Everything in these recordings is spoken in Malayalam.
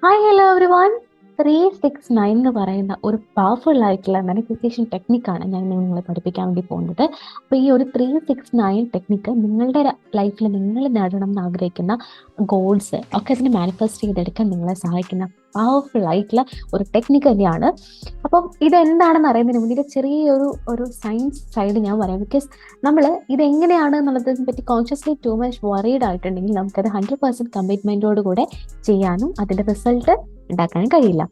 Hi hello every one. 369 എന്ന് പറയുന്ന ഒരു പവർഫുൾ ആയിട്ടുള്ള മാനിഫെസ്റ്റേഷൻ ടെക്നിക്കാണ് ഞാൻ നിങ്ങളെ പഠിപ്പിക്കാൻ വേണ്ടി പോകുന്നത്. അപ്പോൾ ഈ ഒരു 369 ടെക്നിക്ക് നിങ്ങളുടെ ലൈഫിൽ നിങ്ങൾ നേടണം എന്ന് ആഗ്രഹിക്കുന്ന ഗോൾസ് ഒക്കെ അതിന് മാനിഫെസ്റ്റ് ചെയ്തെടുക്കാൻ നിങ്ങളെ സഹായിക്കുന്ന പവർഫുൾ ആയിട്ടുള്ള ഒരു ടെക്നിക്ക് തന്നെയാണ്. അപ്പം ഇതെന്താണെന്ന് അറിയുന്നതിന് മുന്നേ ചെറിയൊരു സയൻസ് സൈഡ് ഞാൻ പറയാം. ബിക്കോസ് നമ്മൾ ഇതെങ്ങനെയാണ് എന്നുള്ളതിനെ പറ്റി കോൺഷ്യസ്ലി ടു മച്ച് വറീഡ് ആയിട്ടുണ്ടെങ്കിൽ നമുക്കത് 100% കമ്മിറ്റ്മെന്റോട് കൂടെ ചെയ്യാനും അതിന്റെ റിസൾട്ട് ഉണ്ടാക്കാനും കഴിയില്ല.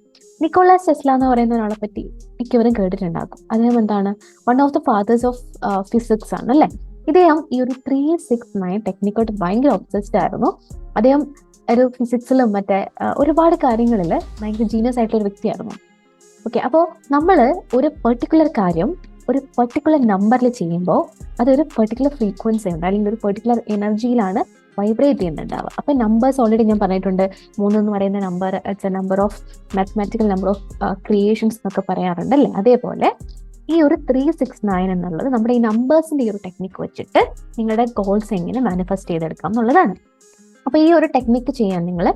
നിക്കോളാസ് ടെസ്ല എന്ന് പറയുന്ന ഒരാളെ പറ്റി മിക്കവരും കേട്ടിട്ടുണ്ടാകും. അദ്ദേഹം എന്താണ്, one of the fathers of physics ആണ് അല്ലെ. ഇദ്ദേഹം ഈ ഒരു 369 ടെക്നിക്കോട്ട് ഭയങ്കര ഒബ്സസ്ഡ് ആയിരുന്നു. അദ്ദേഹം ഒരു ഫിസിക്സിലും മറ്റേ ഒരുപാട് കാര്യങ്ങളിൽ ഭയങ്കര ജീനിയസ് ആയിട്ടുള്ള ഒരു വ്യക്തിയായിരുന്നു. ഓക്കെ, അപ്പോൾ നമ്മൾ ഒരു പെർട്ടിക്കുലർ കാര്യം ഒരു പെർട്ടിക്കുലർ നമ്പറിൽ ചെയ്യുമ്പോൾ അതൊരു പെർട്ടിക്കുലർ ഫ്രീക്വൻസി ഉണ്ട്, അല്ലെങ്കിൽ ഒരു പെർട്ടിക്കുലർ എനർജിയിലാണ് വൈബ്രേറ്റ് ചെയ്യുന്നുണ്ടാവുക. അപ്പൊ നമ്പേഴ്സ് ഓൾറെഡി ഞാൻ പറഞ്ഞിട്ടുണ്ട്. 3 എന്ന് പറയുന്ന number it's A number of mathematical number of creations എന്നൊക്കെ പറയാറുണ്ട് അല്ലേ. അതേപോലെ ഈ ഒരു 369 എന്നുള്ളത് നമ്മുടെ ഈ നമ്പേഴ്സിന്റെ ഈ ഒരു ടെക്നിക്ക് വെച്ചിട്ട് നിങ്ങളുടെ ഗോൾസ് എങ്ങനെ മാനിഫെസ്റ്റ് ചെയ്തെടുക്കാം എന്നുള്ളതാണ്. അപ്പൊ ഈ ഒരു ടെക്നിക്ക് ചെയ്യാൻ നിങ്ങൾ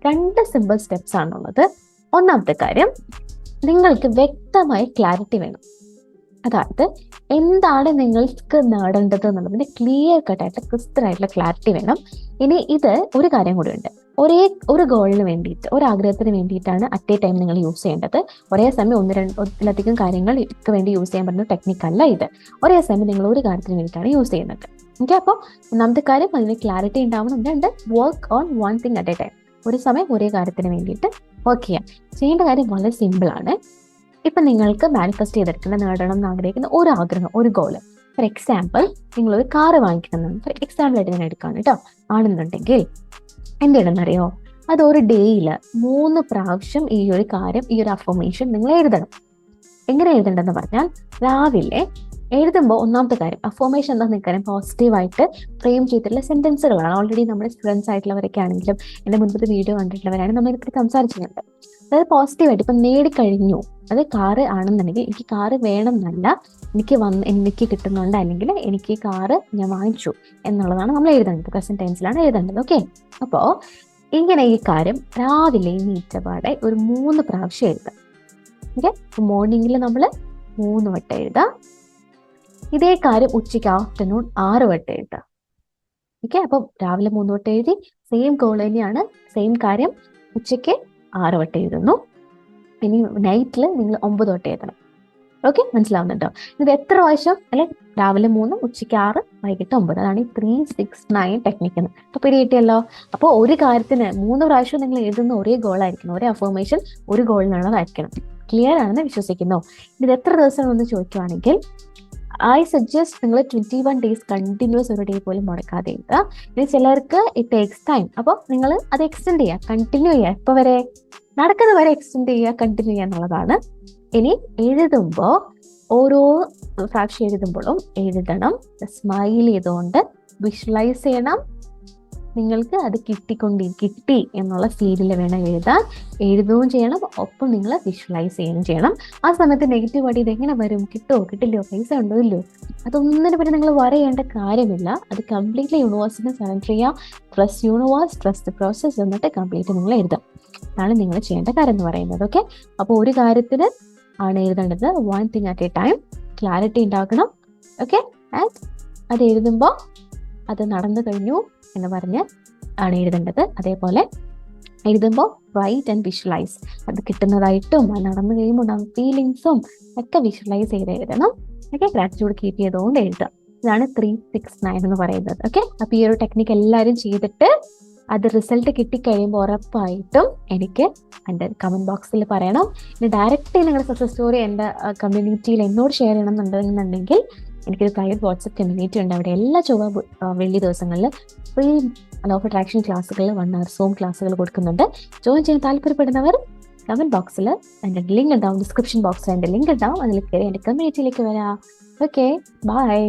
2 സിമ്പിൾ സ്റ്റെപ്സ് ആണുള്ളത്. ഒന്നാമത്തെ കാര്യം, നിങ്ങൾക്ക് വ്യക്തമായ ക്ലാരിറ്റി വേണം. അതായത് എന്താണ് നിങ്ങൾക്ക് നേടേണ്ടത് എന്നുള്ളതിന്റെ ക്ലിയർ കട്ടായിട്ടുള്ള ക്രിസ്റ്റലായിട്ടുള്ള ക്ലാരിറ്റി വേണം. ഇനി ഇത് ഒരു കാര്യം കൂടി ഉണ്ട്. ഒരു ഗോളിന് വേണ്ടിയിട്ട്, ഒരു ആഗ്രഹത്തിന് വേണ്ടിയിട്ടാണ് അറ്റ് എ ടൈം നിങ്ങൾ യൂസ് ചെയ്യേണ്ടത്. ഒരേ സമയം ഒന്നിലധികം കാര്യങ്ങൾക്ക് വേണ്ടി യൂസ് ചെയ്യാൻ പറ്റുന്ന ടെക്നിക്കല്ല ഇത്. ഒരേ സമയം നിങ്ങൾ ഒരു കാര്യത്തിന് വേണ്ടിയിട്ടാണ് യൂസ് ചെയ്യുന്നത്. ഓക്കെ, അപ്പോൾ ഒന്നാമത്തെ കാര്യം അതിന് ക്ലാരിറ്റി ഉണ്ടാവണം. 2, work on one thing at A time. ഒരു സമയം ഒരേ കാര്യത്തിന് വേണ്ടിയിട്ട് വർക്ക് ചെയ്യാം. ചെയ്യേണ്ട കാര്യം വളരെ സിമ്പിൾ ആണ്. ഇപ്പൊ നിങ്ങൾക്ക് മാനിഫെസ്റ്റ് ചെയ്തെടുക്കുന്ന, നേടണം എന്ന് ആഗ്രഹിക്കുന്ന ഒരു ആഗ്രഹം, ഒരു ഗോള്. ഫോർ എക്സാമ്പിൾ, നിങ്ങളൊരു കാറ് വാങ്ങിക്കണം. ഫോർ എക്സാമ്പിൾ ആയിട്ട് ഞാൻ എടുക്കാണ് കേട്ടോ. ആണെന്നുണ്ടെങ്കിൽ എന്ത് ചെയ്യണമെന്നറിയോ? അത് ഒരു ഡേയിൽ 3 പ്രാവശ്യം ഈ ഒരു കാര്യം, ഈ ഒരു അഫർമേഷൻ നിങ്ങൾ എഴുതണം. എങ്ങനെ എഴുതണ്ടെന്ന് പറഞ്ഞാൽ, രാവിലെ എഴുതുമ്പോൾ ഒന്നാമത്തെ കാര്യം, അഫർമേഷൻ എന്താ നിൽക്കാനും പോസിറ്റീവായിട്ട് ഫ്രെയിം ചെയ്തിട്ടുള്ള സെന്റൻസുകളാണ്. ഓൾറെഡി നമ്മുടെ സ്റ്റുഡൻസ് ആയിട്ടുള്ളവരൊക്കെ ആണെങ്കിലും എൻ്റെ മുൻപത്തെ വീഡിയോ കണ്ടിട്ടുള്ളവരാണ് നമ്മൾ ഇതിൽ സംസാരിച്ചിട്ടുണ്ട്. അതായത് പോസിറ്റീവായിട്ട് ഇപ്പം നേടിക്കഴിഞ്ഞു, അത് കാറ് ആണെന്നുണ്ടെങ്കിൽ എനിക്ക് കാറ് വേണം എന്നല്ല, എനിക്ക് കിട്ടുന്നുണ്ട്, അല്ലെങ്കിൽ എനിക്ക് കാറ് ഞാൻ വാങ്ങിച്ചു എന്നുള്ളതാണ് നമ്മൾ എഴുതേണ്ടത്. പ്രസന്റ് ടെൻസിലാണ് എഴുതേണ്ടത്. ഓക്കെ, അപ്പോൾ ഇങ്ങനെ ഈ കാര്യം രാവിലെ നീറ്റപാടെ ഒരു 3 പ്രാവശ്യം എഴുതാം. ഓക്കെ, മോർണിംഗിൽ നമ്മൾ 3 വട്ടം എഴുതാം. ഇതേ കാര്യം ഉച്ചയ്ക്ക് ആഫ്റ്റർനൂൺ 6 വട്ടം എഴുതാം. ഓക്കെ, അപ്പം രാവിലെ 3 വട്ടം എഴുതി, സെയിം ഗോൾ തന്നെയാണ്, സെയിം കാര്യം ഉച്ചയ്ക്ക് 6 വട്ടം എഴുതുന്നു. ഇനി നൈറ്റിൽ നിങ്ങൾ 9 വട്ടം എഴുതണം. ഓക്കെ, മനസ്സിലാവുന്നുണ്ടോ? ഇത് എത്ര പ്രാവശ്യം അല്ലെ? രാവിലെ 3, ഉച്ചയ്ക്ക് 6, വൈകിട്ട് 9. അതാണ് ഈ 369 ടെക്നിക്ക്. അപ്പൊ പിടികിട്ടിയല്ലോ. അപ്പോൾ ഒരു കാര്യത്തിന് 3 പ്രാവശ്യം നിങ്ങൾ എഴുതുന്ന ഒരേ ഗോളായിരിക്കണം, ഒരേ അഫർമേഷൻ ഒരു ഗോളിനുള്ളതായിരിക്കണം. ക്ലിയർ ആണെന്ന് വിശ്വസിക്കുന്നു. ഇത് എത്ര ദിവസമാണെന്ന് ചോദിക്കുവാണെങ്കിൽ, ഐ സജസ്റ്റ് നിങ്ങൾ 21 ഡേയ്സ് കണ്ടിന്യൂസ് ഒരു ഡേ പോലും മുടക്കാതെ എഴുതുക. ഇനി ചിലർക്ക് ഇറ്റ് ടേക്സ് ടൈം, അപ്പോൾ നിങ്ങൾ അത് എക്സ്റ്റെൻഡ് ചെയ്യുക, കണ്ടിന്യൂ ചെയ്യുക. എപ്പോൾ വരെ? നടക്കുന്ന വരെ എക്സ്റ്റെൻഡ് ചെയ്യുക, കണ്ടിന്യൂ ചെയ്യുക എന്നുള്ളതാണ്. ഇനി എഴുതുമ്പോൾ ഓരോ പ്രാവശ്യം എഴുതുമ്പോഴും എഴുതണം, സ്മൈൽ ചെയ്തുകൊണ്ട് വിഷ്വലൈസ് ചെയ്യണം. നിങ്ങൾക്ക് അത് കിട്ടി എന്നുള്ള ഫീലിൽ വേണം എഴുതാൻ. എഴുതുകയും ചെയ്യണം, ഒപ്പം നിങ്ങൾ വിഷ്വലൈസ് ചെയ്യുകയും ചെയ്യണം. ആ സമയത്ത് നെഗറ്റീവ് ആയിട്ട് ഇതെങ്ങനെ വരും, കിട്ടുമോ കിട്ടില്ലയോ, പൈസ ഉണ്ടോ ഇല്ലയോ, അതൊന്നിനെ പറ്റി നിങ്ങൾ പറയേണ്ട കാര്യമില്ല. അത് കംപ്ലീറ്റ്ലി യൂണിവേഴ്സിനെ സറണ്ടർ ചെയ്യാം. Trust universe, trust the process എന്നിട്ട് കംപ്ലീറ്റ് നിങ്ങൾ എഴുതാം. അതാണ് നിങ്ങൾ ചെയ്യേണ്ട കാര്യം എന്ന് പറയുന്നത്. ഓക്കെ, അപ്പോൾ ഒരു കാര്യത്തിന് ആണ് എഴുതേണ്ടത്, one thing at A time. Clarity ഉണ്ടാക്കണം. ഓക്കെ, ആൻഡ് അത് എഴുതുമ്പോൾ അത് നടന്നു കഴിഞ്ഞു എന്ന് പറഞ്ഞ് ആണ് എഴുതേണ്ടത്. അതേപോലെ എഴുതുമ്പോൾ റൈറ്റ് ആൻഡ് വിഷ്വലൈസ്, അത് കിട്ടുന്നതായിട്ടും അത് നടന്നു കഴിയുമ്പോൾ ഉണ്ടാകുന്ന ഫീലിങ്സും ഒക്കെ വിഷ്വലൈസ് ചെയ്ത് എഴുതണം. ഓക്കെ, ഗ്രാറ്റിറ്റ്യൂഡ് കീപ്പ് ചെയ്തുകൊണ്ട് എഴുതുക. ഇതാണ് 369 എന്ന് പറയുന്നത്. ഓക്കെ, അപ്പൊ ഈ ഒരു ടെക്നിക്ക് എല്ലാവരും ചെയ്തിട്ട് അത് റിസൾട്ട് കിട്ടിക്കഴിയുമ്പോൾ ഉറപ്പായിട്ടും എനിക്ക് എൻ്റെ കമന്റ് ബോക്സിൽ പറയണം. ഇനി ഡയറക്റ്റ്ലി നിങ്ങളുടെ സക്സസ് സ്റ്റോറി എൻ്റെ കമ്മ്യൂണിറ്റിയിൽ എന്നോട് ഷെയർ ചെയ്യണമെന്നുണ്ടെന്നുണ്ടെങ്കിൽ എനിക്കൊരു പ്രൈവറ്റ് വാട്സപ്പ് കമ്മ്യൂണിറ്റി ഉണ്ട്. അവിടെ എല്ലാ വെള്ളി ദിവസങ്ങളിൽ ഫ്രീ ലോ ഓഫ് അട്രാക്ഷൻ ക്ലാസ്സുകൾ 1 hour സൂം ക്ലാസ്സുകൾ കൊടുക്കുന്നുണ്ട്. ജോയിൻ ചെയ്യാൻ താല്പര്യപ്പെടുന്നവർ കമന്റ് ബോക്സിൽ എൻ്റെ ലിങ്ക് ഉണ്ടാവും, ഡിസ്ക്രിപ്ഷൻ ബോക്സിൽ എൻ്റെ ലിങ്ക് ഉണ്ടാവും. അതിൽ കയറി എൻ്റെ കമ്മ്യൂണിറ്റിയിലേക്ക് വരാം. Okay, by.